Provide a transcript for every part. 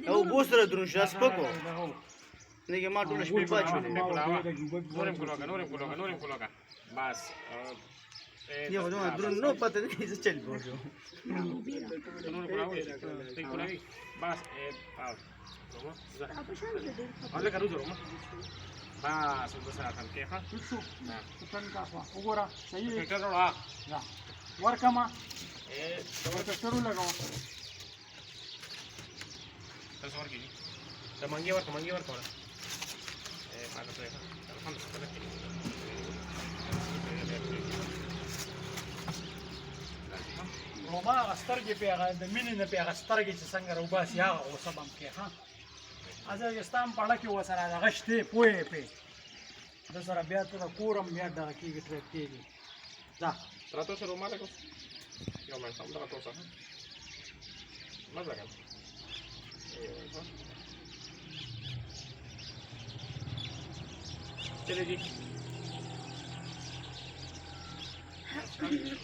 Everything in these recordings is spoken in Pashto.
او بوسره درون شاس پکو نګه ما ټول شپې پاتې نورم کولوګه بس یو نو درون نو پته نه څه چل پوجو نورم کولوګه ته کولوګه بس هغه کارو جوړم بس بس راځم کې ها شو څنګه تاسو وګوره صحیح ټیکټر وړه ورکما ټیکټر لګاو تاسو ورکی ته مانګي ورکړه هغه څه الحمدلله روما غسترګې پیغه د مینې نه پیغه سترګې چې څنګه روباسي هغه غوسه بم کې ها ازه یستام پړه کې وسره د غشته پوهې په د سره بیا ته کورم بیا دغه کېږي ټریپ کېږي دا trato ese rumare cos yo me sta andando cosa ma zaga चले जी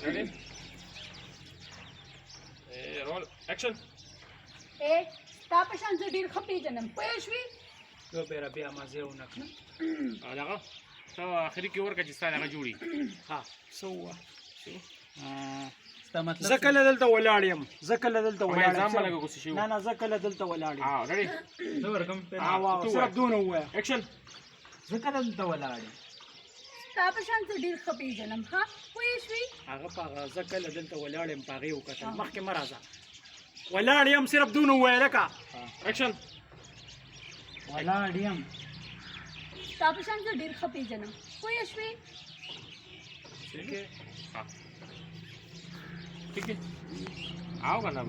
ready roll action ستا په شان زه ډېر ښه پېژنم پوه شوې یو بیره بیا مزه ونه کړه دغه ته اخري کې ورکه چې ستا دغه جوړي ها څه ووه زه کله دلته ولاړ یم نه نه زه کله دلته ولاړ یم ready زه ورکم صرف دونه ووایه action زه کله دلته ولاړ یم ستا په شان زه ډېر ښه پېژنم ها پوه شوې هغه په هغه زه کله دلته ولاړ یم په هغې وکتل مخکې مه راځه ولاړ یم صرف دونه ووایه لکه action ولاړ یم ستا په شان زه ډېر ښه پېژنم پوه شوې ठीक है आओ ना